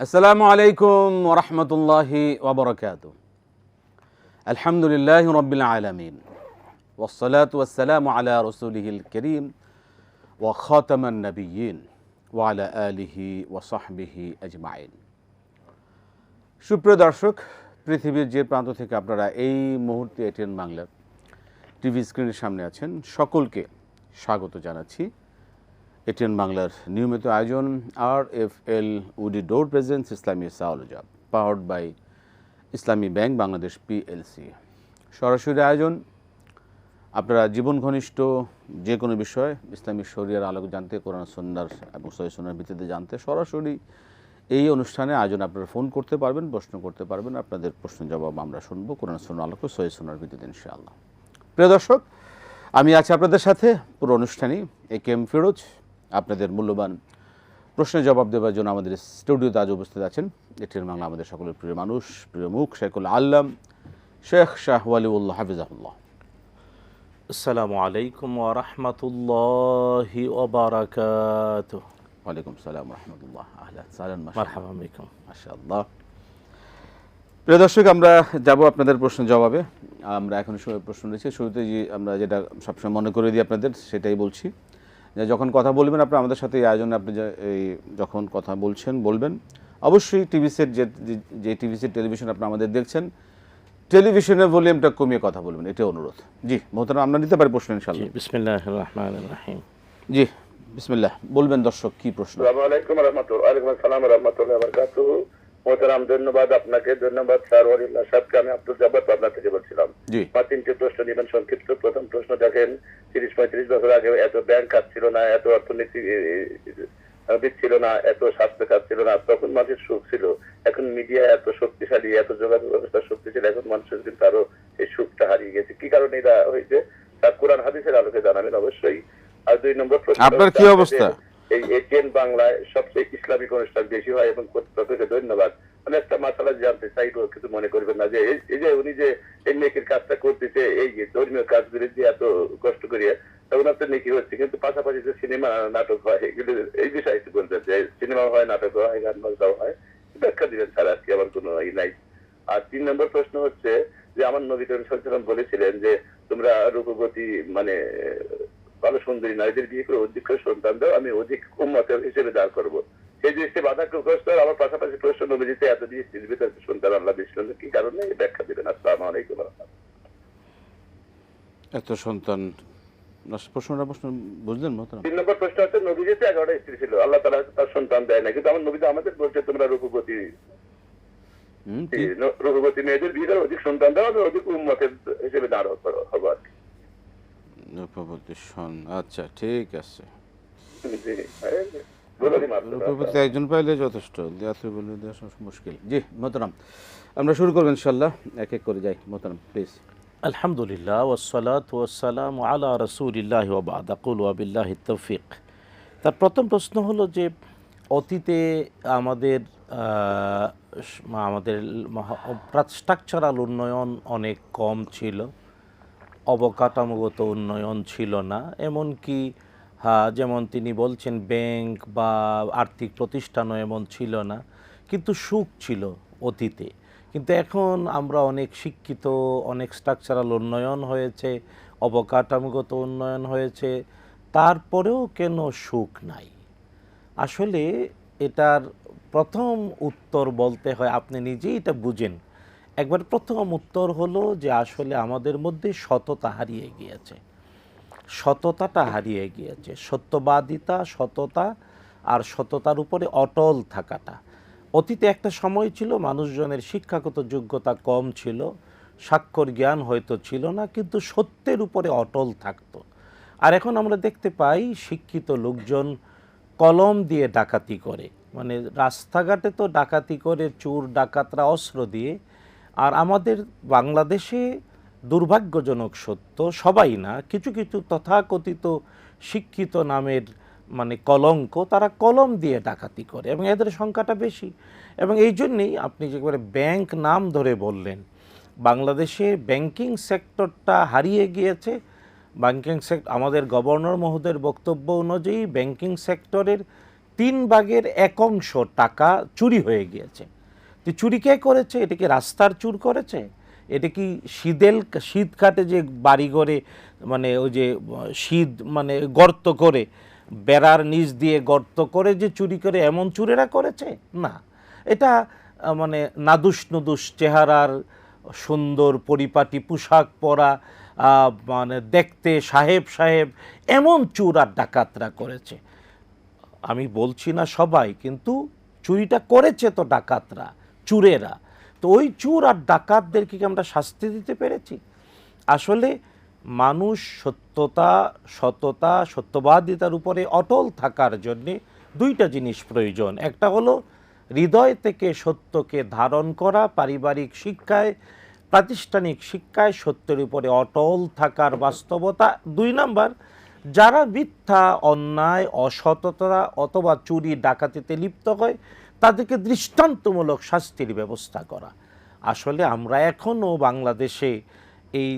আসসালামু আলাইকুম ওয়া রাহমাতুল্লাহি ওয়া বারাকাতুহু। আলহামদুলিল্লাহি রাব্বিল আলামিন ওয়াস সালাতু ওয়াস সালামু আলা রাসূলিহিল কারীম ওয়া খাতামান নাবিয়্যিন ওয়া আলা আলিহি ওয়া সাহবিহি আজমাইন। সুপ্রিয় দর্শক, পৃথিবীর যে প্রান্ত থেকে আপনারা এই মুহূর্তে এটিএন বাংলার টিভি স্ক্রিনের সামনে আছেন, সকলকে স্বাগত জানাচ্ছি এটিএন বাংলার নিয়মিত আয়োজন RFL woody door presence Islami সাওলজাব powered by Islami bank Bangladesh PLC। সরাসরি আয়োজন, আপনারা জীবন ঘনিষ্ঠ যে কোনো বিষয় ইসলামী শরিয়ার আলোক জানতে, কোরআন সুন্নাহর এবং সহিহ সুন্নাহর ভিত্তিতে জানতে সরাসরি এই অনুষ্ঠানে আয়োজন আপনারা ফোন করতে পারবেন, প্রশ্ন করতে পারবেন। আপনাদের প্রশ্ন জবাব আমরা শুনবো কোরআন সুন্নাহ আলোক সহিহ সুন্নাহর ভিত্তিতে ইনশাআল্লাহ। প্রিয় দর্শক, আমি আছি আপনাদের সাথে পুরো অনুষ্ঠানই AK-M ফিরোজ। আপনাদের মূল্যবান প্রশ্নের জবাব দেওয়ার জন্য আমাদের স্টুডিওতে আজ উপস্থিত আছেন এটিএন বাংলা আমাদের সকলের প্রিয় মানুষ, প্রিয় মুখ, শেখুল আল্লাম শেখ শাহ ওয়ালিউল্লাহ হাফিজাহুল্লাহ। আসসালামু আলাইকুম ওয়া রাহমাতুল্লাহি ওয়া বারাকাতুহু। ওয়ালাইকুম সালাম ওয়া রাহমাতুল্লাহ। আহলান সাহলান, মারহাবা বিকুম। মাশাআল্লাহ। প্রিয় দর্শক, আমরা যাব আপনাদের প্রশ্নের জবাবে। আমরা এখন প্রশ্ন নিচ্ছি। শুরুতে যে আমরা যেটা সবসময় মনে করে দিই আপনাদের, সেটাই বলছি যে যখন কথা বলবেন আপনারা আমাদের সাথে এই আয়োজনে, আপনি যখন কথা বলবেন অবশ্যই টিভি সেট, যে টিভি সেট টেলিভিশন আপনারা আমাদের দেখছেন, টেলিভিশনের ভলিউমটা কমিয়ে কথা বলবেন, এটা অনুরোধ। জি মোহতারাম, আমরা নিতে পারি প্রশ্ন ইনশাআল্লাহ। বিসমিল্লাহির রাহমানির রাহিম। জি বিসমিল্লাহ, বলবেন দর্শক কি প্রশ্ন। আসসালামু আলাইকুম ওয়া রাহমাতুল্লাহি ওয়া আলাইকুম আসসালাম ওয়া রাহমাতুল্লাহি ওয়া বারাকাতুহু। মোহতারাম, ধন্যবাদ আপনাকে, ধন্যবাদ স্যার ওয়ালিউল্লাহ সাহেবকে। আমি আব্দুল জব্বার পাবনা থেকে বলছিলাম। জি, আমার তিনটি প্রশ্ন নিবেন সংক্ষিপ্ত। প্রথম প্রশ্ন, দেখেন 30-35 বছর আগে এত ব্যাংক খাত ছিল না, এত অর্থনীতি ছিল না, এত স্বাস্থ্য খাত ছিল না, তখন মানুষের সুখ ছিল। এখন মিডিয়া এত শক্তিশালী, এত যোগাযোগ ব্যবস্থা শক্তিশালী, এখন মানুষের কিন্তু আরো এই সুখটা হারিয়ে গেছে। কি কারণে এটা হয়েছে তার কোরআন হাদিসের আলোকে জানাবেন অবশ্যই। আর 2 নম্বর প্রশ্ন, আপনার কি অবস্থা? এই এটিএন বাংলায় সবচেয়ে ইসলামিক অনুষ্ঠান বেশি হয় এবং কর্তৃপক্ষকে ধন্যবাদ। মানে একটা মাসালা জানতে চাইবো, কিছু মনে করবেন না যে এই যে উনি যে এই নেকির কাজটা করতেছে, এই যে ধর্মীয় কাজগুলি যে এত কষ্ট করিয়া, তখন আপনার নেকি হচ্ছে, কিন্তু পাশাপাশি যে সিনেমা নাটক হয়, এগুলি এই বিষয়ে একটু বলবেন যে সিনেমা হয়, নাটক হয়, গান বাজনাও হয়, ব্যাখ্যা দিবেন স্যার। আজকে আমার কোনো নাই। আর 3 নম্বর প্রশ্ন হচ্ছে যে আমার নবী করিম সাল্লাল্লাহু আলাইহি ওয়াসাল্লাম বলেছিলেন যে তোমরা রূপবতী মানে ভালো সুন্দরী নারীদের বিয়ে করে অধিক সন্তান দাও, আমি অধিক উম্মতের হিসেবে দাঁড় করবো। সেই জিনিসটি বাধাগ্রস্ত। আমার পাশাপাশি প্রশ্ন, নবীজিতে এত জিনিস ভিতরে সন্তান আল্লাহ দিয়েছিলেন, কি কারণে ব্যাখ্যা দিবেন। আসসালামু আলাইকুম ওয়া রাহমাতুল্লাহ। এত সন্তান প্রশ্নটা বুঝলেন মোহতারাম? 3 নম্বর প্রশ্ন হচ্ছে, নবীজিতে 11টা স্ত্রী ছিল, আল্লাহ তাআলা তার সন্তান দেয় না, কিন্তু আমার নবী আমাদের বলছে তোমরা রূপবতী মেয়েদের বিয়ে করে অধিক সন্তান দাও, আমি অধিক উম্মতের হিসেবে দাঁড় হবো আর কি। আচ্ছা, ঠিক আছে। জি, রূপবতী একজন পাইলে যথেষ্ট, বলে দেওয়া মুশকিল। জি মোহতারাম, আমরা শুরু করবো ইনশাআল্লাহ, এক এক করে যাই। মোহতারাম প্লিজ। আলহামদুলিল্লাহ ওয়াসসালাতু ওয়াসসালামু আলা রাসূলিল্লাহি ওয়া বা'দ। আকুলু ওয়া বিল্লাহিত তাওফীক। তার প্রথম প্রশ্ন হলো যে অতীতে আমাদের স্ট্রাকচারাল উন্নয়ন অনেক কম ছিল, অবকাঠামোগত উন্নয়ন ছিল না। এমনকি যেমন তিনি বলছেন ব্যাংক বা আর্থিক প্রতিষ্ঠানও এমন ছিল না, কিন্তু সুখ ছিল অতীতে। কিন্তু এখন আমরা অনেক শিক্ষিত, অনেক স্ট্রাকচারাল উন্নয়ন হয়েছে, অবকাঠামোগত উন্নয়ন হয়েছে, তারপরেও কেন সুখ নাই? আসলে এটার প্রথম উত্তর বলতে হয়, আপনি নিজেই এটা বুঝেন। একবার প্রথম উত্তর হলো যে আসলে আমাদের মধ্যে সততা হারিয়ে গিয়েছে। সততাটা হারিয়ে গিয়েছে, সত্যবাদিতা, সততা আর সততার উপরে অটল থাকাটা। অতীতে একটা সময় ছিল মানুষজনের শিক্ষাগত যোগ্যতা কম ছিল, স্বাক্ষর জ্ঞান হয়তো ছিল না, কিন্তু সত্যের উপরে অটল থাকতো। আর এখন আমরা দেখতে পাই শিক্ষিত লোকজন কলম দিয়ে ডাকাতি করে, মানে রাস্তাঘাটে তো ডাকাতি করে চোর ডাকাতরা অস্ত্র দিয়ে। আর আমাদের বাংলাদেশে দুর্ভাগ্যজনক সত্য, সবাই না, কিছু কিছু তথাকথিত শিক্ষিত নামের মানে কলঙ্ক, তারা কলম দিয়ে ডাকাতি করে এবং এদের সংখ্যাটা বেশি। এবং এই জন্যেই আপনি যেবারে ব্যাংক নাম ধরে বললেন, বাংলাদেশে ব্যাংকিং সেক্টরটা হারিয়ে গিয়েছে। ব্যাংকিং সেক্টর, আমাদের গভর্নর মহোদয়ের বক্তব্য অনুযায়ী ব্যাংকিং সেক্টরের 1/3 টাকা চুরি হয়ে গিয়েছে। তো চুরি কে করেছে? এটা কি রাস্তার চুর করেছে? এটা কি শীত কাটে যে বাড়িঘরে মানে ওই যে শীত মানে গর্ত করে বেড়ার নিচ দিয়ে গর্ত করে যে চুরি করে এমন চুরেরা করেছে? না, এটা মানে নাদুস নুদুস চেহারার সুন্দর পরিপাটি পোশাক পরা মানে দেখতে সাহেব সাহেব এমন চুর আর ডাকাতরা করেছে। আমি বলছি না সবাই, কিন্তু চুরিটা করেছে তো ডাকাতরা, চুরেরা। তো ওই চুর আর ডাকাতদেরকে কি আমরা শাস্তি দিতে পেরেছি? আসলে মানুষ সততা সত্যবাদিতার উপরে অটল থাকার জন্যে দুইটা জিনিস প্রয়োজন। একটা হলো হৃদয় থেকে সত্যকে ধারণ করা, পারিবারিক শিক্ষায় প্রাতিষ্ঠানিক শিক্ষায় সত্যের উপরে অটল থাকার বাস্তবতা। 2 নাম্বার, যারা মিথ্যা অন্যায় অসততা অথবা চুরি ডাকাতিতে লিপ্ত হয় তাদেরকে দৃষ্টান্তমূলক শাস্তির ব্যবস্থা করা। আসলে আমরা এখনও বাংলাদেশে এই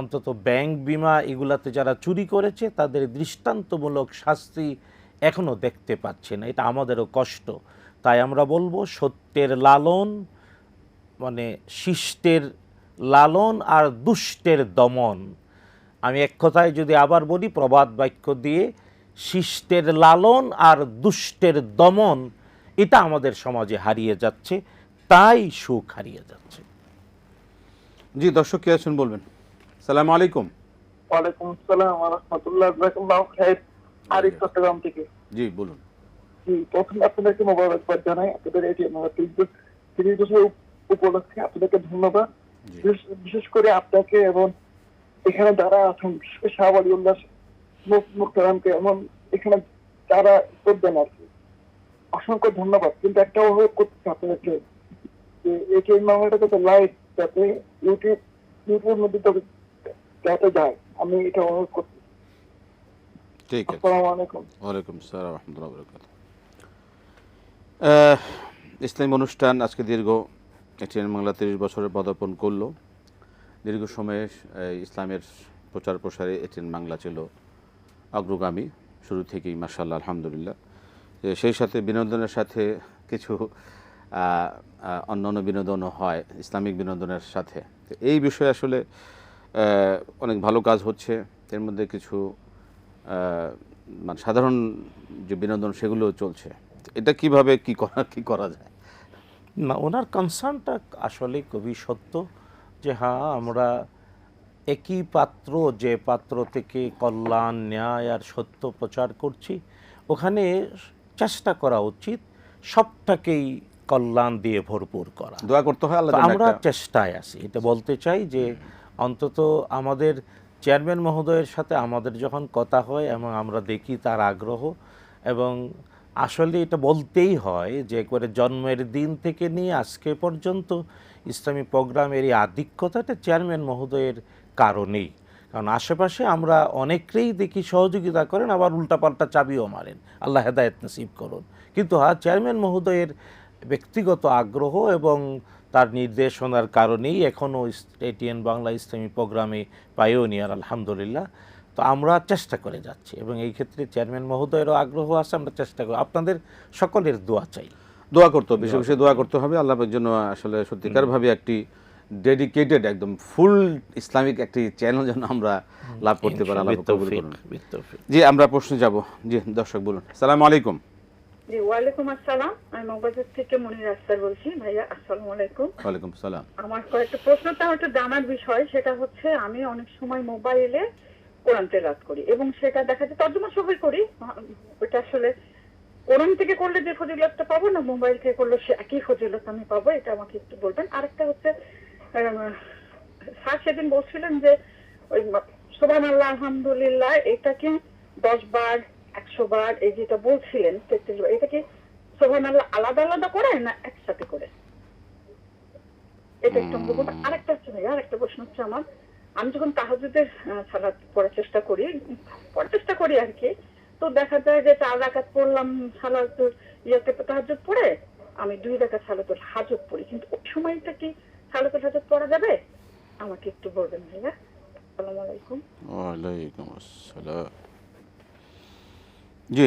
অন্তত ব্যাংক বিমা এগুলাতে যারা চুরি করেছে তাদের দৃষ্টান্তমূলক শাস্তি এখনও দেখতে পাচ্ছি না। এটা আমাদেরও কষ্ট। তাই আমরা বলবো সত্যের লালন মানে শিষ্টের লালন আর দুষ্টের দমন। আমি এক কথায় যদি আবার বলি প্রবাদ বাক্য দিয়ে, শিষ্টের লালন আর দুষ্টের দমন এটা আমাদের সমাজে হারিয়ে যাচ্ছে, তাই সুখ হারিয়ে যাচ্ছে। জি, দর্শক কে আছেন বলবেন। সালাম আলাইকুম। ওয়ালাইকুম আসসালাম ওয়া রাহমাতুল্লাহ, জাযাকাল্লাহু খাইর। আরিফ চট্টগ্রাম থেকে। জি বলুন। জি, প্রথমে আপনাদেরকে মোবারকবাদ জানাই আপনাদের এই 30 বছর উপলক্ষে আপনাদেরকে ধন্যবাদ। বিশেষ করে আপনাকে এবং এখানে যারা আছেন, বিশেষ করে শাহ ওয়ালিউল্লাহ মুহতারামকে এবং এখানে যারা করবেন আর কি, অসংখ্য ধন্যবাদ। কিন্তু একটা অনুরোধ করতেছি আপনাদেরকে যে এই মামলাটা যাতে লাইভ যাতে ইউটিউবের মধ্যে যাতে যায়, আমি এটা অনুরোধ করছি। ঠিক আছে। আসসালামু আলাইকুম। ওয়ালাইকুম আসসালাম ওয়া রাহমাতুল্লাহি ওয়া বারাকাতুহু। ইসলামী অনুষ্ঠান আজকে দীর্ঘ এটিএন বাংলা 30 বছরের পদার্পণ করলো। দীর্ঘ সময়ে ইসলামের প্রচার প্রসারে এটিএন বাংলা ছিল অগ্রগামী শুরু থেকেই, মাশাআল্লাহ, আলহামদুলিল্লাহ। সেই সাথে বিনোদনের সাথে কিছু অন্যান্য বিনোদনও হয় ইসলামিক বিনোদনের সাথে। তো এই বিষয়ে আসলে অনেক ভালো কাজ হচ্ছে। এর মধ্যে কিছু মানে সাধারণ যে বিনোদন সেগুলো চলছে। এটা কিভাবে কি করা যায়? না, ওনার কনসার্নটা আসলে খুবই সত্য যে হ্যাঁ, আমরা একই পাত্র, যে পাত্র থেকে কল্যাণ ন্যায় আর সত্য প্রচার করছি, ওখানে চেষ্টা করা উচিত সবটাকেই কল্যাণ দিয়ে ভরপুর করা। দোয়া করতে হয় আল্লাহ তো যেন আমরা একটা- চেষ্টায় আছি। এটা বলতে চাই যে অন্তত আমাদের চেয়ারম্যান মহোদয়ের সাথে আমাদের যখন কথা হয় এবং আমরা দেখি তার আগ্রহ, এবং আসলে এটা বলতেই হয় যে একবারে জন্মের দিন থেকে নিয়ে আজকে পর্যন্ত ইসলামী প্রোগ্রামের এই আধিক্যতাটা চেয়ারম্যান মহোদয়ের কারণেই। কারণ আশেপাশে আমরা অনেকেই দেখি সহযোগিতা করেন, আবার উল্টাপাল্টা চাবিও মারেন, আল্লাহ হেদায়েত নসিব করুন। কিন্তু হ্যাঁ, চেয়ারম্যান মহোদয়ের ব্যক্তিগত আগ্রহ এবং তার নির্দেশনার কারণেই এখনও এটিএন বাংলা ইসলামী প্রোগ্রামে পাইওনিয়ার, আলহামদুলিল্লাহ। তো আমরা চেষ্টা করে যাচ্ছি এবং এই ক্ষেত্রে চেয়ারম্যান মহোদয়েরও আগ্রহ আছে, আমরা চেষ্টা করি। আপনাদের সকলের দোয়া চাই। দোয়া করতে হবে, বেশি বেশি দোয়া করতে হবে আল্লাহর জন্য। আসলে সত্যিকারভাবে একটি ডেডিকেটেড একদম ফুল ইসলামিক একটি চ্যানেল যেন আমরা লাভ করতে পারি। আল্লাহ কবুল করুন। জি, আমরা প্রশ্নে যাব। জি, দর্শক বলুন। আসসালামু আলাইকুম। জি, ওয়ালাইকুম আসসালাম। আমি মগবাজার থেকে মনির আক্তার বলছি। ভাইয়া আসসালামু আলাইকুম। ওয়ালাইকুম সালাম। আমার কয়েকটা প্রশ্ন, তার একটা জানার বিষয়, সেটা হচ্ছে আমি অনেক সময় মোবাইলে কোরআন তেলাওয়াত করি এবং সেটা দেখা যায় তর্জমা সহ করি। ওটা আসলে কোরআন থেকে করলে যে ফজিলতটা পাবো না মোবাইল থেকে করলে সে একই ফজিলত আমি পাবো, এটা আমাকে একটু বলবেন। আরেকটা হচ্ছে স্যার সেদিন বলছিলেন যে ওই সুবহানাল্লাহ আলহামদুলিল্লাহ এটা কি 10 বার 100 বার এই যেটা বলছিলেন 33 বার, এটা কি সুবহানাল্লাহ আলাদা আলাদা করে না একসাথে করে? এটা একটু বলবেন। আরেকটা হচ্ছে ভাইয়া, আরেকটা প্রশ্ন হচ্ছে আমার, আমি যখন তাহাজ্জুদের সালাত পড়ার চেষ্টা করি আর কি, তো দেখা যায় যে 4 রাকাত পড়লাম সালাতুল তাহাজ্জুদ পড়ে, আমি 2 রাকাত সালাতুল হাজত পড়ি, কিন্তু ওই সময়টা কি সালাতুল হাজত পড়া যাবে? আমাকে একটু বলবেন ভাইয়া। আসসালামু আলাইকুম। ওয়ালাইকুম আসসালাম। জি,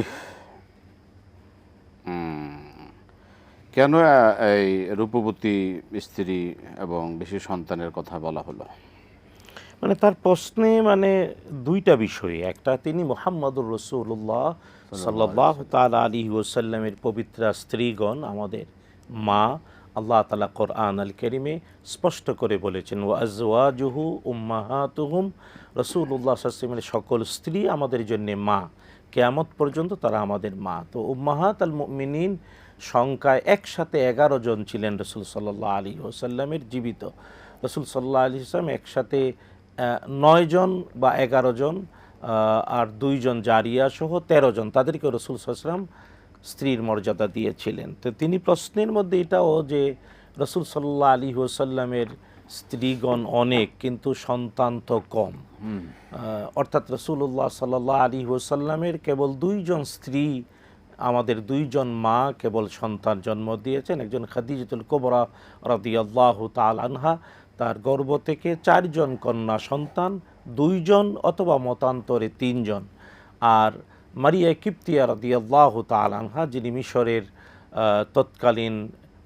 কেন এই রূপবতী স্ত্রী এবং বেশি সন্তানের কথা বলা হলো? মানে তার প্রশ্নে মানে দুইটা বিষয়, একটা তিনি মুহাম্মদুর রাসূলুল্লাহ সাল্লাল্লাহু তাআলা আলাইহি ওয়াসাল্লামের পবিত্রা স্ত্রীগণ, আমাদের মা। আল্লাহ তাআলা কোরআন আল কারীমে স্পষ্ট করে বলেছেন, ওয়া আজওয়াজুহু উম্মাহাতুহুম, রাসূলুল্লাহ সাল্লাল্লাহু আলাইহি ওয়াসাল্লামের সকল স্ত্রী আমাদের জন্য মা, কিয়ামত পর্যন্ত তারা আমাদের মা। তো উম্মাহাত আল মুমিনিন সংখ্যায় একসাথে 11 জন ছিলেন রাসূল সাল্লাল্লাহু আলাইহি ওয়াসাল্লামের জীবিত। রাসূল সাল্লাল্লাহু আলাইহি ওয়াসাল্লাম একসাথে 9 জন বা 11 জন আর 2 জন জারিয়া সহ 13 জন, তাদেরকে রাসূল সাল্লাল্লাহু আলাইহি ওয়াসাল্লাম স্ত্রীর মর্যাদা দিয়েছিলেন। তো তিনি প্রশ্নের মধ্যে এটাও যে রাসূল সাল্লাল্লাহু আলাইহি ওয়াসাল্লামের স্ত্রীগণ অনেক কিন্তু সন্তান তো কম, অর্থাৎ রাসূলুল্লাহ সাল্লাল্লাহু আলাইহি ওয়াসাল্লামের কেবল 2 জন স্ত্রী, আমাদের 2 জন মা কেবল সন্তান জন্ম দিয়েছেন। একজন খাদিজাতুল কুবরা রাদিয়াল্লাহু তাআলা আনহা, তার গর্ভ থেকে 4 জন কন্যা সন্তান, 2 জন অথবা মতান্তরে 3 জন। আর মারিয়া কিপ্তিয়া রাদিয়াল্লাহু তাআলা আনহা, যিনি মিশরের তৎকালীন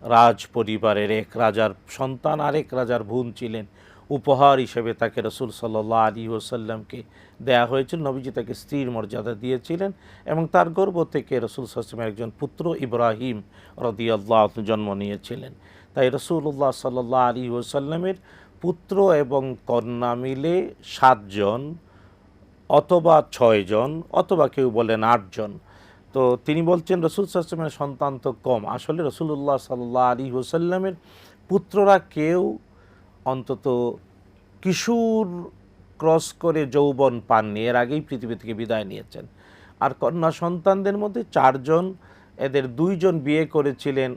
রাজ পরিবারের এক রাজার সন্তান, আরেক রাজার বোন ছিলেন, উপহার হিসেবে তাকে রাসূল সাল্লাল্লাহু আলাইহি ওয়াসাল্লামকে দেয়া হয়েছিল। নবীজি তাকে স্ত্রীর মর্যাদা দিয়েছিলেন এবং তার গর্ভ থেকে রাসূল সাল্লাল্লাহু আলাইহি ওয়াসাল্লামের একজন পুত্র ইব্রাহিম রাদিয়াল্লাহু আনহু জন্ম নিয়েছিলেন। তাই রাসূলুল্লাহ সাল্লাল্লাহু আলাইহি ওয়াসাল্লামের পুত্র এবং কন্যা মিলে 7 জন অথবা 6 জন অথবা কেউ বলেন 8 জন। তো তিনি বলছেন রাসূল সাল্লাল্লাহু আলাইহি ওয়াসাল্লামের সন্তান তো কম। আসলে রাসূলুল্লাহ সাল্লাল্লাহু আলাইহি ওয়াসাল্লামের পুত্ররা কেউ অন্তত কিশোর ক্রস করে যৌবন পাননি, এর আগেই পৃথিবী থেকে বিদায় নিয়েছেন। আর কন্যা সন্তানদের মধ্যে 4 জন, এদের 2 জন বিয়ে করেছিলেন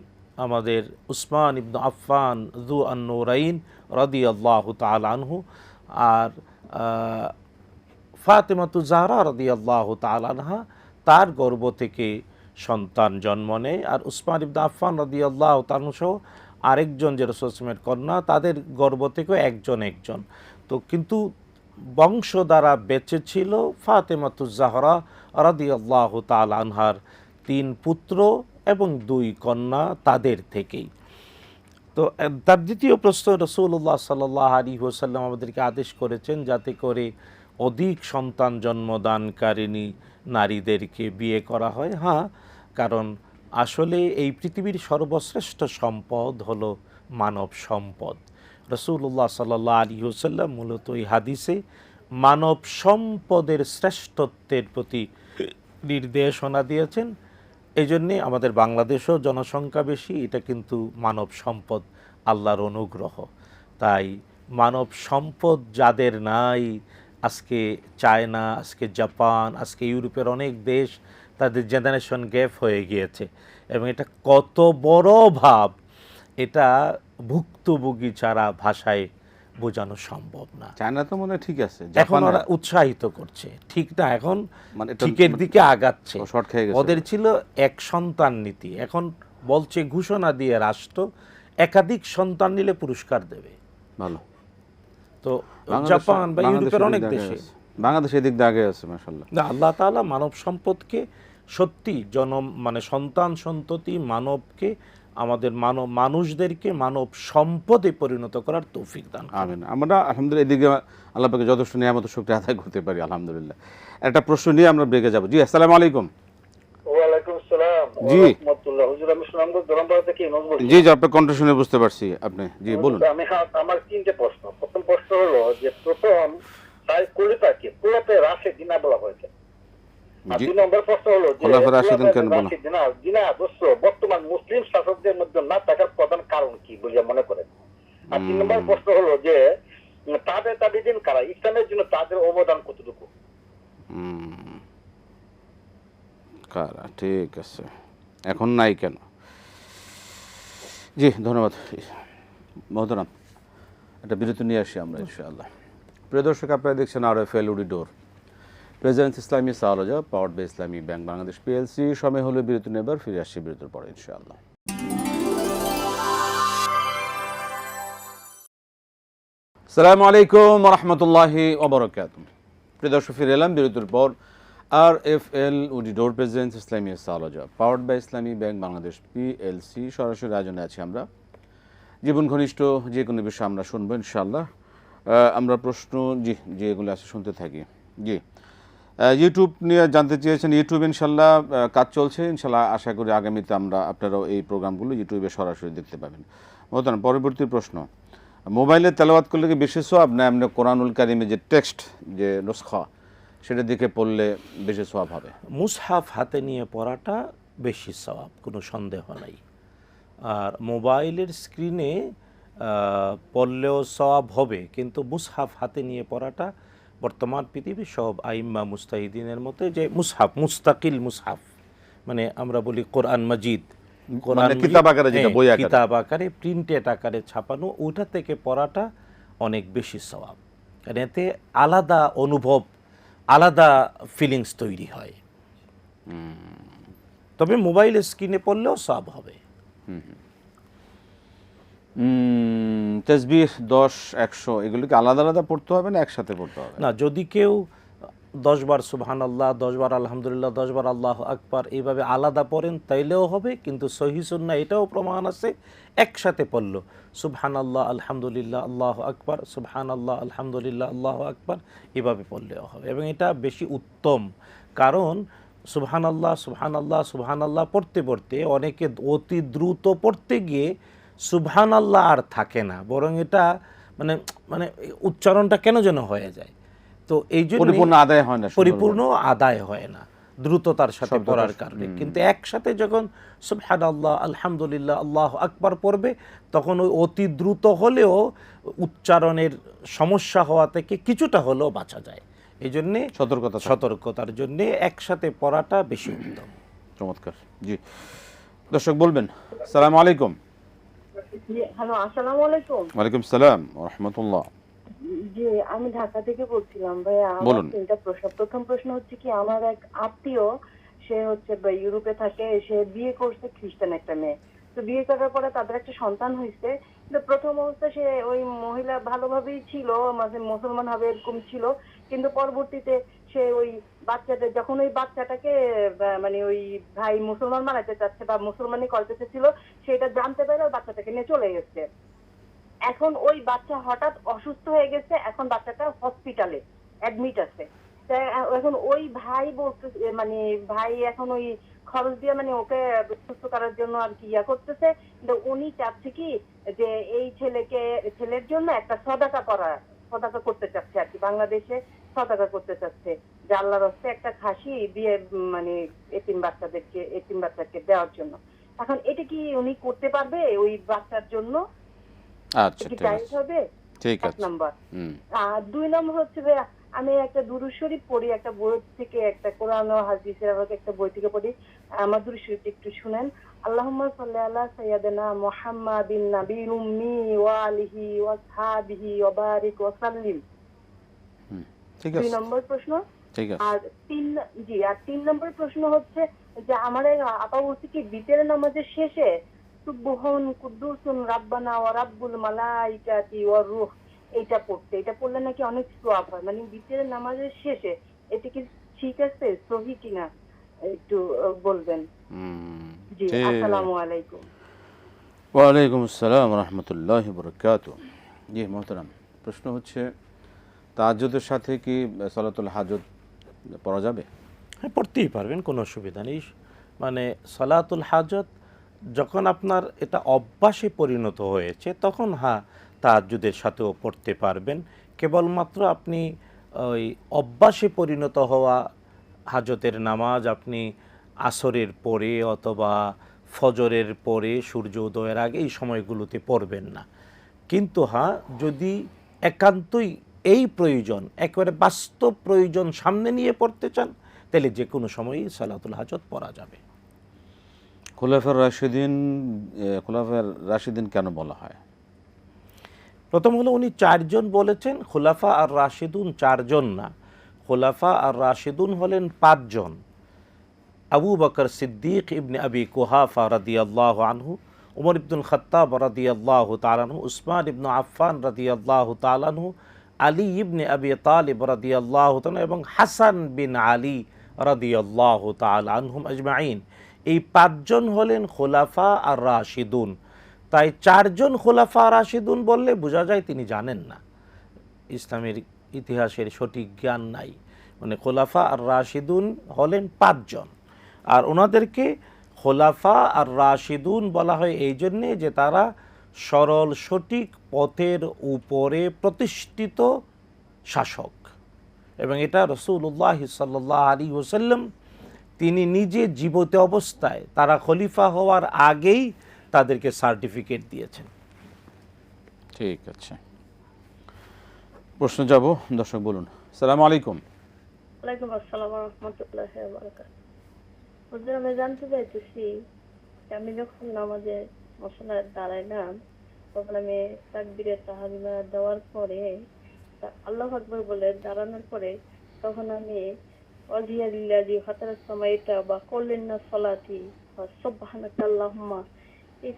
আমাদের উসমান ইবনে আফফান যু আন-নূরাইন রাদিয়াল্লাহু তাআলা আনহু, আর ফাতেমাতু জাহরা রাদিয়াল্লাহু তাআলা আনহা, তার গর্ভ থেকে সন্তান জন্ম নেয়। আর উসমান ইবনে আফফান রাদিয়াল্লাহু তাআলা আনহু সহ আরেকজন যে রাসূল সাল্লাল্লাহু আলাইহি ওয়াসাল্লামের কন্যা, তাদের গর্ভ থেকেও একজন। তো কিন্তু বংশ দ্বারা বেঁচে ছিল ফাতেমাতু জাহরা রাদিয়াল্লাহু তাআলা আনহার 3 পুত্র এবং 2 কন্যা, তাদের থেকেই। তো তার দ্বিতীয় প্রশ্ন, রাসূলুল্লাহ সাল্লাল্লাহু আলাইহি ওয়াসাল্লাম আমাদেরকে আদেশ করেছেন যাতে করে অধিক সন্তান জন্মদানকারিণী নারীদেরকে বিয়ে করা হয়। হ্যাঁ, কারণ আসলে এই পৃথিবীর সর্বশ্রেষ্ঠ সম্পদ হলো মানব সম্পদ। রাসূলুল্লাহ সাল্লাল্লাহু আলাইহি ওয়াসাল্লাম মূলত এই হাদিসে মানব সম্পদের শ্রেষ্ঠত্বের প্রতি নির্দেশনা দিয়েছেন। এই জন্যে আমাদের বাংলাদেশেও জনসংখ্যা বেশি, এটা কিন্তু মানব সম্পদ, আল্লাহর অনুগ্রহ। তাই মানব সম্পদ যাদের নাই, আজকে চায়না, আজকে জাপান, আজকে ইউরোপের অনেক দেশ, তাদের জেনারেশন গ্যাপ হয়ে গিয়েছে এবং এটা কত বড় ভাব, এটা ভুক্তভোগী ছাড়া ভাষায় বোঝানো সম্ভব না। চায়না তো মনে হয় ঠিক আছে, এখন ওরা উৎসাহিত করছে, ঠিক না, এখন মানে ঠিকের দিকে আগাচ্ছে। শর্ট খেয়ে গেছে। ওদের ছিল এক সন্তান নীতি, এখন বলছে ঘোষণা দিয়ে রাষ্ট্র একাধিক সন্তান নিলে পুরস্কার দেবে। ভালো। তো জাপান বা ইউরোপের অনেক দেশে, বাংলাদেশ এদিক দিয়ে আগে আছে মাশাআল্লাহ। না, আল্লাহ তাআলা মানব সম্পদকে সত্যি মানে সন্তান সন্ততি মানবকে, আমাদের মানুষদেরকে মানব সম্পদে পরিণত করার তৌফিক দান করুন। আমিন। আমরা আলহামদুলিল্লাহ এদিকে আল্লাহ পাকে যথেষ্ট নিয়ামত শুকরিয়া আদায় করতে পারি আলহামদুলিল্লাহ। একটা প্রশ্ন নিয়ে আমরা ব্রেকে যাব। জি, আসসালামু আলাইকুম। ওয়ালাইকুম আসসালাম জি। ওয়া রাহমাতুল্লাহ। হুজুর, আমি সুনামগঞ্জ দরমপাড়া থেকে ইমাম বলছি। জি, আপনার কণ্ঠ শুনে বুঝতে পারছি আপনি। জি, বলুন। আমার 3টে প্রশ্ন। প্রথম প্রশ্ন হলো যে প্রথম তাই কুলিপাকে পুরাতে রাশিদিন বলা হয়েছে। আর 2 নম্বর প্রশ্ন হলো যে খোলাফা রাশিদিন কেন বলা? রাশিদিনা বর্তমান মুসলিম শাসকদের মধ্যে না থাকার প্রধান কারণ কি বলে মনে করেন? আর 3 নম্বর প্রশ্ন হলো যে তাবেঈন কারা, ইসলামের জন্য তাদের অবদান কতটুকু? কারা, ঠিক আছে, এখন নাই কেন? জি, ধন্যবাদ মহতরম। একটা বিরতি নিয়ে আসি আমরা ইনশাআল্লাহ। প্রিয় দর্শক, আপনারা দেখছেন RFL উডিডোর presence Islami সাওলাজা powered by Islami bank Bangladesh PLC. সময় হলো বিরতি নেবার, ফিরে আসছি বিরতির পরে ইনশাআল্লাহ। আসসালামু আলাইকুম ওয়া রাহমাতুল্লাহি ওয়া বারাকাতুহু। প্রিয় দর্শক, ফিরে এলাম বিরতির পর। RFL woody door presence Islami সালজা powered by Islami bank Bangladesh PLC সরাসরি আয়োজনে আছি আমরা। জীবন ঘনিষ্ঠ যে কোনো বিষয় আমরা শুনবো ইনশাআল্লাহ। আমরা প্রশ্ন যেগুলো আছে শুনতে থাকি। জি, ইউটিউব নিয়ে জানতে চেয়েছেন। ইউটিউব ইনশাআল্লাহ কাজ চলছে, ইনশাআল্লাহ আশা করি আগামীতে আপনারাও এই প্রোগ্রামগুলো ইউটিউবে সরাসরি দেখতে পাবেন। মহতারাম, পরবর্তী প্রশ্ন, মোবাইলে তেলাওয়াত করলে কি বেশি সওয়াব না এমনি কোরআনুল কারিমে যে টেক্সট যে নুসখা সেটা দিকে পড়লে বেশি সওয়াব হবে? মুসহাফ হাতে নিয়ে পড়াটা বেশি সওয়াব, কোনো সন্দেহ নাই। আর মোবাইলের স্ক্রিনে পড়লেও সওয়াব হবে, কিন্তু মুসহাফ হাতে নিয়ে পড়াটা বর্তমান পৃথিবীর সব আইম্মা মুস্তাহিদিনের মতে যে মুসহাফ মুস্তাকিল মুসহাফ, মানে আমরা বলি কোরআন মাজিদ, মানে কিতাব আকারে, যেটা বই আকারে, কিতাব আকারে প্রিন্টেড আকারে ছাপানো, ওইটা থেকে পড়াটা অনেক বেশি সওয়াব। কারণ এতে আলাদা অনুভব, আলাদা ফিলিংস তৈরি হয়। তবে মোবাইলের স্ক্রিনে পড়লেও সওয়াব হবে। তাসবিহ 10, 100 এগুলো কি আলাদা আলাদা পড়তে হবে না একসাথে পড়তে হবে? না, যদি কেউ 10 বার সুবহানাল্লাহ, 10 বার আলহামদুলিল্লাহ, 10 বার আল্লাহু আকবার এইভাবে আলাদা পড়েন তাইলেও হবে, কিন্তু সহিহ সুন্নাহ এটাও প্রমাণ আছে একসাথে পড়লো সুবহানাল্লাহ আলহামদুলিল্লাহ আল্লাহু আকবার, সুবহানাল্লাহ আলহামদুলিল্লাহ আল্লাহু আকবার এভাবে পড়লেও হবে, এবং এটা বেশি উত্তম। কারণ সুবহানাল্লাহ সুবহানাল্লাহ সুবহানাল্লাহ পড়তে পড়তে অনেকে অতি দ্রুত পড়তে গিয়ে সুবহানাল্লাহ আর থাকে না, বরং এটা মানে মানে উচ্চারণটা কেন যেন হয়ে যায়। তো এই জন্য পরিপূর্ণ আদায় হয় না, পরিপূর্ণ আদায় হয় না দ্রুততার সাথে পড়ার কারণে। কিন্তু একসাথে যখন সুবহানাল্লাহ আলহামদুলিল্লাহ আল্লাহু আকবার পড়বে, তখন ওই অতি দ্রুত হলেও উচ্চারণের সমস্যা হওয়া থেকে কিছুটা হলেও বাঁচা যায়। এই জন্যে সতর্কতার জন্যে একসাথে পড়াটা বেশি উত্তম। চমৎকার। জি, দর্শক বলবেন। আসসালামু আলাইকুম। হ্যালো, আসসালামু আলাইকুম। ওয়ালাইকুম সালাম ওয়া রাহমাতুল্লাহ। জি, আমি ঢাকা থেকে বলছিলাম ভাইয়া। আমার তিনটা প্রশ্ন। প্রথম প্রশ্ন হচ্ছে কি, আমার এক আত্মীয়, সে হচ্ছে ইউরোপে থাকে, সে বিয়ে করছে খ্রিস্টান একটা মেয়ে। তো বিয়ে করার পরে তাদের একটা সন্তান হয়েছে। কিন্তু প্রথম অবস্থায় সে ওই মহিলা ভালোভাবেই ছিল, মাঝে মুসলমান হবে এরকম ছিল, কিন্তু পরবর্তীতে সে ওই বাচ্চাটা, যখন ওই বাচ্চাটাকে মানে ওই ভাই মুসলমান বানাতে চাচ্ছে বা মুসলমানই করতে চাচ্ছিল, সেটা জানতে পারে বাচ্চাটাকে নিয়ে চলে গেছে। এখন ওই বাচ্চা হঠাৎ অসুস্থ হয়ে গেছে, এখন বাচ্চাটা হসপিটালে অ্যাডমিট আছে। এখন ওই ভাই বলতে, মানে ভাই এখন ওই খরচ দিয়ে মানে ওকে সুস্থ করার জন্য আর কি ইয়া করতেছে। কিন্তু উনি চাচ্ছে কি যে এই ছেলের জন্য একটা সদাকা করতে চাচ্ছে আর কি, বাংলাদেশে সদাকা করতে চাচ্ছে, যে আল্লাহর হস্তে একটা খাসি দিয়ে মানে এতিম বাচ্চাকে দেওয়ার জন্য। এখন এটা কি উনি করতে পারবে ওই বাচ্চার জন্য? আচ্ছা, ঠিক আছে, ঠিক আছে। 1 নম্বর। আর 2 নম্বর হচ্ছে আমি একটা দুরূদ শরীফ পড়ি, একটা বই থেকে, একটা কোরআন ও হাদিসের একটা বই থেকে পড়ি। আমার দুরূদ শরীফ একটু শুনেন। আল্লাহুম্মা সাল্লি আলা সাইয়্যিদিনা মুহাম্মাদিন নাবিয়্যিল উম্মি ওয়া আলিহি ওয়া আসহাবিহি ওয়া বারিক ওয়া সাল্লিম। ঠিক আছে। 2 নম্বর প্রশ্ন। ঠিক আছে। আর 3 নম্বর প্রশ্ন হচ্ছে যে আমার আপা বলছে কি বিতরের নামাজের শেষে সুবহান কুদ্দুসুন রাব্বানা ওয়া রাব্বুল মালাইকাতি ওয়ার রূহ, এটা পড়লে নাকি অনেক সওয়াব হয়, মানে বিতরের নামাজের শেষে। এটা কি ঠিক আছে, সহিহ কিনা একটু বলবেন? জি, আসসালামু আলাইকুম। ওয়া আলাইকুম আসসালাম ওয়া রাহমাতুল্লাহি ওয়া বারাকাতুহু। জি মুহতারাম, প্রশ্ন হচ্ছে তাহাজ্জুদের সাথে কি সালাতুল হাজত পড়া যাবে? হ্যাঁ, পড়তেই পারবেন, কোনো অসুবিধা নেই। মানে সালাতুল হাজত যখন আপনার এটা অভ্যাসে পরিণত হয়েছে, তখন তাহাজ্জুদের সাথেও পড়তে পারবেন। কেবলমাত্র আপনি ওই অভ্যাসে পরিণত হওয়া হাজতের নামাজ আপনি আসরের পরে অথবা ফজরের পরে সূর্য উদয়ের আগে এই সময়গুলোতে পড়বেন না। কিন্তু যদি একান্তই এই প্রয়োজন, একেবারে বাস্তব প্রয়োজন সামনে নিয়ে পড়তে চান, তাহলে যে কোনো সময়ই সালাতুল হাজত পড়া যাবে। খোলাফায়ে রাশিদিন কেন বলা হয়? প্রথম হলো উনি 4 জন বলেছেন, খোলাফা আর রাশিদুন 4 জন না, খোলাফা আর রাশিদুন হলেন 5 জন। আবু বকর সিদ্দিক ইবনে আবি কুহাফা রাদিয়াল্লাহু আনহু, উমর ইবনুল খাত্তাব রাদিয়াল্লাহু তাআলা আনহু, উসমান ইবনে আফফান রাদিয়াল্লাহু তাআলা আনহু, আলী ইবনে আবি তালিব রাদিয়াল্লাহু তাআলা এবং হাসান বিন আলী রাদিয়াল্লাহু তাআলা আনহুম আজমাইন। এই 5 জন হলেন খোলাফা আর রাশিদুন। তাই 4 জন খোলাফা রাশিদুন বললে বোঝা যায় তিনি জানেন না, ইসলামের ইতিহাসের সঠিক জ্ঞান নাই। মানে খোলাফা আর রাশিদুন হলেন 5 জন, আর ওনাদেরকে খোলাফা আর রাশিদুন বলা হয় এই জন্যে যে তারা সরল সঠিক পথের উপরে প্রতিষ্ঠিত শাসক। এবং এটা রাসূলুল্লাহ সাল্লাল্লাহু আলাইহি ওয়াসাল্লাম তিনি নিজে জীবিত অবস্থায় তারা খলিফা হওয়ার আগেই তাদেরকে সার্টিফিকেট দিয়েছেন। ঠিক আছে, প্রশ্ন যাব। দর্শক বলুন। আসসালামু আলাইকুম। ওয়ালাইকুম আসসালাম ওয়া রাহমাতুল্লাহি ওয়া বারাকাতুহু। হুজুর, আমি জানতে চাইতেছি যে আমি যখন নামাজে মুসল্লায় দাঁড়াইলাম তখন আমি তাকবীরে তাহরিমা দেওয়ার পরে আল্লাহু আকবার বলে দাঁড়ানোর পরে তখন আমি ওয়াজিয়া লিল্লাহি ফাতারাস সামাইতা বা কুল্লিনা সালাতি বা সুবহানাকা আল্লাহুম্মা এই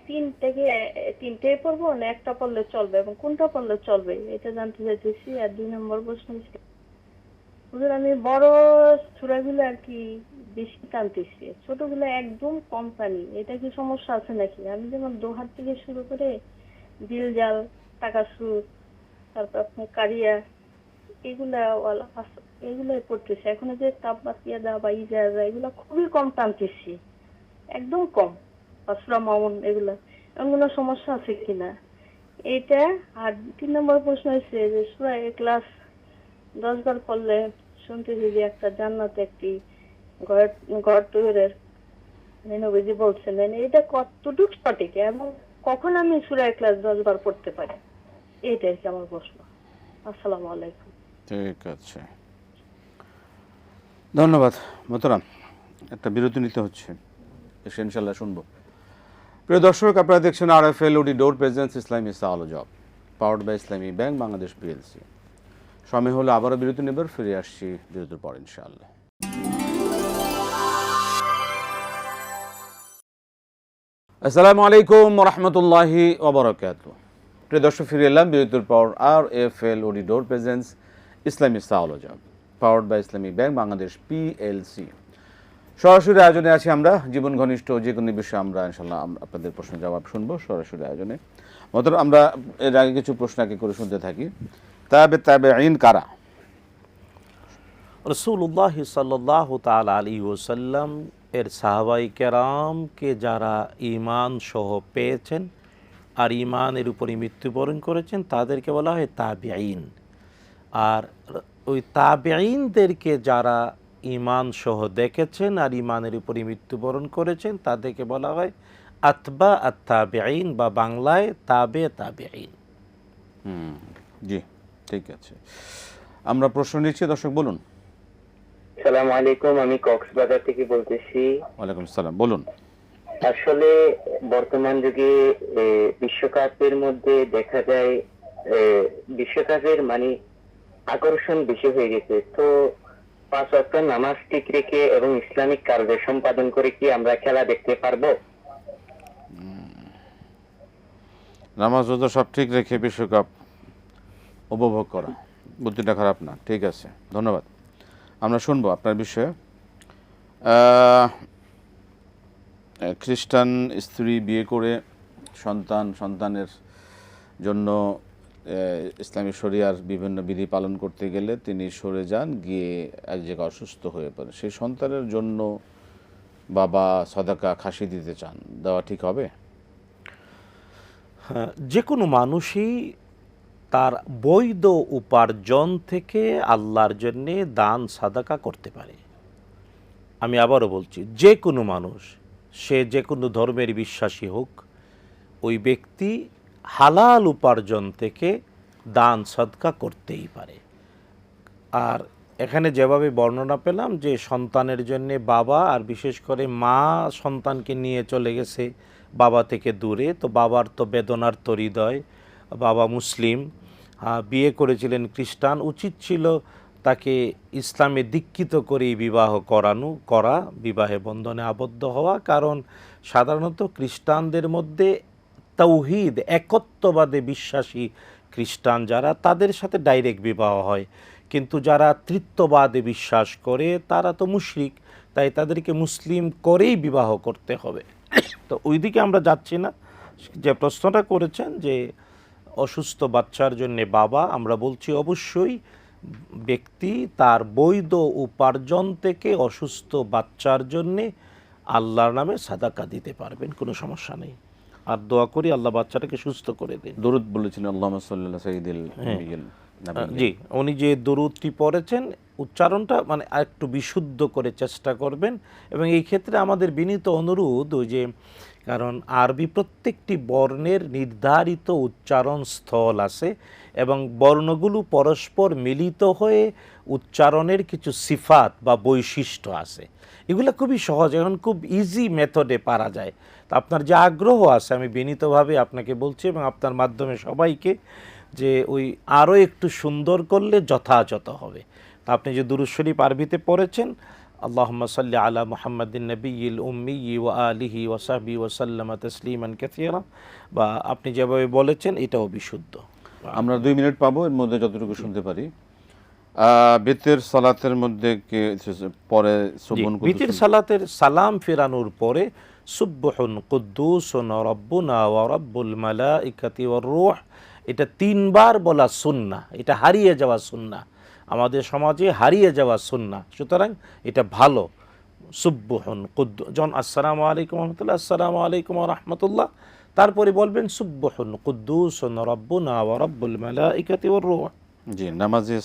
তিনটেই পড়বো না একটা পড়লে চলবে এবং কোনটা পড়লে চলবে এটা জানতে চাইতেছি। আর 2 নম্বর প্রশ্ন হচ্ছে, হুজুর আমি বড় সূরাগুলো আর কি বেশি টানতেছি, ছোটগুলো একদম কম টানি, এটা কি সমস্যা আছে নাকি? আমি যেমন দোহার থেকে শুরু করে দিলজাল, টাকাসুর, তারপর আপনার কারিয়া, এগুলাই পড়তেছি। এখন যে তাপমাত্রা বা ইজাজা এগুলো খুবই কম টানতেছি, একদম কম। সূরা মাউন এগুলো কোনো সমস্যা আছে কিনা এটা। আর 3 নম্বর প্রশ্ন হচ্ছে যে সূরা ইখলাস 10 বার পড়লে শুনতেছি যে একটা জান্নাতে একটি ঘর তৈরির নবীজি বলছিলেন, এটা কতটুকু সঠিক এবং কখন আমি সূরা ইখলাস 10 বার পড়তে পারি, এইটাই কি আমার প্রশ্ন। আসসালামু আলাইকুম। ঠিক আছে, ধন্যবাদ মোহতারাম। একটা বিরতি নিতে হচ্ছে, এসে ইনশাল্লাহ শুনবো। প্রিয় দর্শক, আপনারা দেখছেন RFL OD ডোর প্রেজেন্স ইসলামী সাওয়াল job powered by Islami bank Bangladesh PLC। সময় হলো আবারও বিরতি নেবার, ফিরে আসছি বিরতির পর ইনশাআল্লাহ। আসসালামু আলাইকুম ওয়া রাহমাতুল্লাহি ওয়া বারাকাতুহু। প্রিয় দর্শক, ফিরে এলাম বিরতির পর। RFL OD ডোর প্রেজেন্স ইসলামী সাওয়াল job powered by Islami bank Bangladesh PLC। সরাসরি আয়োজনে আছি আমরা, জীবন ঘনিষ্ঠ যে কোনো বিষয়ে আমরা ইনশাল্লাহ আপনাদের প্রশ্ন জবাব শুনবো সরাসরি আয়োজনে। মতলব আমরা এর আগে কিছু প্রশ্ন আগে করে শুনতে থাকি। তাবেঈন কারা? রাসূলুল্লাহ সাল্লাল্লাহু তাআলা আলাইহি ওয়াসাল্লাম এর সাহাবায়ে কেরামকে যারা ঈমান সহ পেয়েছেন আর ঈমানের উপরই মৃত্যুবরণ করেছেন তাদেরকে বলা হয় তাবেঈন। আর ওই তাবেঈনদেরকে যারা ঈমান সহ দেখেছেন আর ঈমানের উপরই মৃত্যুবরণ করেছেন তাদেরকে বলা হয় আতবা আত-তাবেঈন বা বাংলায় তাবেঈন। জি, ঠিক আছে, আমরা প্রশ্ন নিচ্ছি। দর্শক বলুন। আসসালামু আলাইকুম, আমি কক্সবাজার থেকে বলতেছি। ওয়ালাইকুম সালাম, বলুন। আসলে বর্তমান যুগে বিশ্বকাপের মধ্যে দেখা যায় বিশ্বকাপের মানে আকর্ষণ বেশি হয়ে গেছে। তো 5 ওয়াক্ত নামাজ ঠিক রেখে এবং ইসলামিক কার্য সম্পাদন করে কি আমরা খেলা দেখতে পারবো? নামাজ রোজা সব ঠিক রেখে বিশ্বকাপ উপভোগ করা, বুদ্ধিটা খারাপ না। ঠিক আছে, ধন্যবাদ। আমরা শুনবো আপনার বিষয়ে। খ্রিস্টান স্ত্রী বিয়ে করে সন্তানের জন্য ইসলামী শরিয়ার বিভিন্ন বিধি পালন করতে গেলে তিনি সরে যান, গিয়ে এক জায়গায় অসুস্থ হয়ে পড়ে। সেই সন্তানের জন্য বাবা সাদাকা খাসি দিতে চান, দেওয়া ঠিক হবে? হ্যাঁ, যে কোনো মানুষই তার বৈধ উপার্জন থেকে আল্লাহর জন্যে দান সাদাকা করতে পারে। আমি আবারও বলছি, যে কোনো মানুষ, সে যে কোনো ধর্মের বিশ্বাসী হোক, ওই ব্যক্তি হালাল উপার্জন থেকে দান সাদকা করতেই পারে। আর এখানে যেভাবে বর্ণনা পেলাম যে সন্তানের জন্যে বাবা আর বিশেষ করে মা সন্তানকে নিয়ে চলে গেছে বাবা থেকে দূরে, তো বাবার তো বেদনার তো হৃদয়। বাবা মুসলিম, বিয়ে করেছিলেন খ্রিস্টান, উচিত ছিল তাকে ইসলামে দীক্ষিত করেই বিবাহ করা, বিবাহে বন্ধনে আবদ্ধ হওয়া। কারণ সাধারণত খ্রিস্টানদের মধ্যে তাওহীদ একত্ববাদে বিশ্বাসী খ্রিস্টান যারা, তাদের সাথে ডাইরেক্ট বিবাহ হয়। কিন্তু যারা তৃত্ববাদে বিশ্বাস করে তারা তো মুশরিক, তাই তাদেরকে মুসলিম করেই বিবাহ করতে হবে। তো ওই দিকে আমরা যাচ্ছি না। যে প্রশ্নটা করেছেন যে অসুস্থ বাচ্চার জন্য বাবা, আমরা বলছি অবশ্যই ব্যক্তি তার বৈধ উপার্জন থেকে অসুস্থ বাচ্চার জন্যে আল্লাহর নামে সাদাকা দিতে পারবেন, কোনো সমস্যা নেই। আর দোয়া করি আল্লাহ বাচ্চাটাকে সুস্থ করে দিন। দরুদ বলেছিলেন আল্লাহুম্মা সাল্লি আলা সাইয়্যিদিল নবী। জি, উনি যে দরুদটি পড়েছেন উচ্চারণটা মানে একটু বিশুদ্ধ করে চেষ্টা করবেন। এবং এই ক্ষেত্রে আমাদের বিনীত অনুরোধ, ওই যে কারণ আরবি প্রত্যেকটি বর্ণের নির্ধারিত উচ্চারণ স্থল আছে এবং বর্ণগুলো পরস্পর মিলিত হয়ে উচ্চারণের কিছু সিফাত বা বৈশিষ্ট্য আছে। এগুলো খুবই সহজ, এখন খুব ইজি মেথডে পারা যায়। তো আপনার যে আগ্রহ আছে আমি বিনীতভাবে আপনাকে বলছি এবং আপনার মাধ্যমে সবাইকে, যে ওই আরও একটু সুন্দর করলে যথাযথ হবে। তা আপনি যে দুরূদ শরীফ আরবিতে পড়েছেন, আল্লাহুম্মা সাল্লি আলা মুহাম্মাদিন নবিয়্যিল উম্মি ওয়া আলিহি ওয়া সাহবিহি ওয়া সাল্লামা তাসলিমান কাসীরা, বা আপনি যেভাবে বলেছেন এটাও বিশুদ্ধ। আমরা 2 মিনিট পাবো, এর মধ্যে যতটুকু শুনতে পারি। বিতির সালাতের মধ্যে পরে বিতির সালাতের সালাম ফেরানোর পরে সুবহুন কুদ্দুসুন রাব্বুনা ওয়া রাব্বুল মালাইকাতি ওয়ার রূহ, এটা 3 বার বলা সুন্নাহ। এটা হারিয়ে যাওয়া সুন্নাহ, আমাদের সমাজে হারিয়ে যাওয়া সুন্নাহ, সুতরাং এটা ভালো। সুবহুন কুদ্দুস, জন আসসালামু আলাইকুম ওয়া রাহমাতুল্লাহ, আসসালামু আলাইকুম ওয়া রাহমাতুল্লাহ, তারপরে বলবেন সুবহুন কুদ্দুসুন রাব্বুনা ওয়া রাব্বুল মালাইকাতি ওয়ার রূহ। জি, নামাজে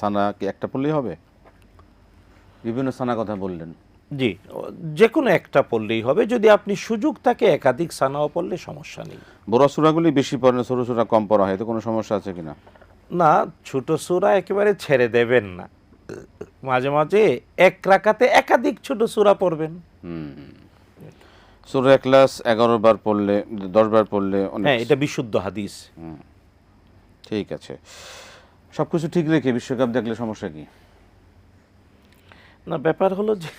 সানা কি একটা পড়লেই হবে? বিভিন্ন সানা কথা বললেন। জি, যে কোনো একটা পড়লেই হবে। যদি আপনি সুযোগ থাকে একাধিক সানাও পড়লে সমস্যা নেই। বড় সূরাগুলি বেশি পড়েন, ছোট সূরা কম পড়া হয়, তো কোনো সমস্যা আছে কিনা? না, ছোট সূরা একেবারে ছেড়ে দেবেন না, মাঝে মাঝে এক রাকাতে একাধিক ছোট সূরা পড়বেন। সূরা ইখলাস 11 বার পড়লে, 10 বার পড়লে অনেক। হ্যাঁ, এটা বিশুদ্ধ হাদিস। ঠিক আছে, সবকিছু ঠিক রেখে বিশ্বকাপ দেখলে সমস্যা কি? না, ব্যাপার হলো যে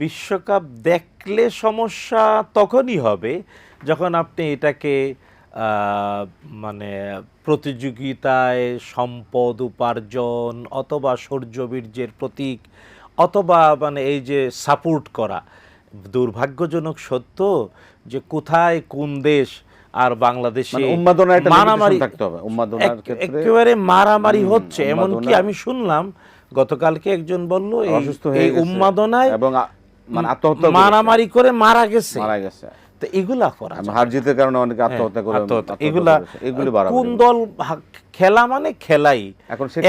বিশ্বকাপ দেখলে সমস্যা তখনই হবে যখন আপনি এটাকে মানে প্রতিযোগিতায় সম্পদ উপার্জন অথবা শৌর্যবীর্যের প্রতীক অথবা মানে এই যে সাপোর্ট করা। দুর্ভাগ্যজনক সত্য যে কোথায় কোন দেশ আর বাংলাদেশে মারামারি থাকতে হবে, উন্মাদনার ক্ষেত্রে একেবারে মারামারি হচ্ছে। এমনকি আমি শুনলাম গতকালকে একজন বলল এই উন্মাদনায় এবং আত্মহত্যা মারামারি করে মারা গেছে। তো এগুলা করা হার জিতের কারণে অনেকে আত্মহত্যা করে। এগুলি কোন দল খেলা মানে খেলাই,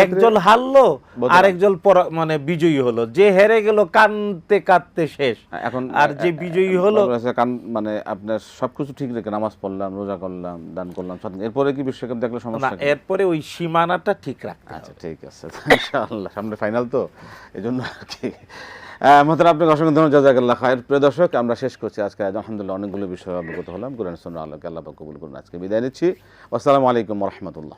একজন হারলো আর একজন মানে বিজয়ী হলো, যে হেরে গেল কাঁদতে কাঁদতে শেষ, এখন আর যে বিজয়ী হলো মানে আপনার সবকিছু ঠিক রেখে নামাজ পড়লাম, রোজা করলাম, দান করলাম, এরপরে কি বিশ্বকাপ দেখলে সমস্যা? এরপরে ওই সীমানাটা ঠিক রাখতে। আচ্ছা, ঠিক আছে, ইনশাআল্লাহ সামনে ফাইনাল তো, এজন্য আর কি। মোহতারাম, আপনাকে অসংখ্য ধন্যবাদ, জাযাকাল্লাহ খায়র। প্রিয় দর্শক, আমরা শেষ করছি আজকে। আলহামদুলিল্লাহ অনেকগুলো বিষয় অবগত হলাম। কোরআন সুন্নাহ আল্লাহ কবুল করুন। আজকে বিদায় নিচ্ছি। আসসালামু আলাইকুম ওয়া রাহমাতুল্লাহ।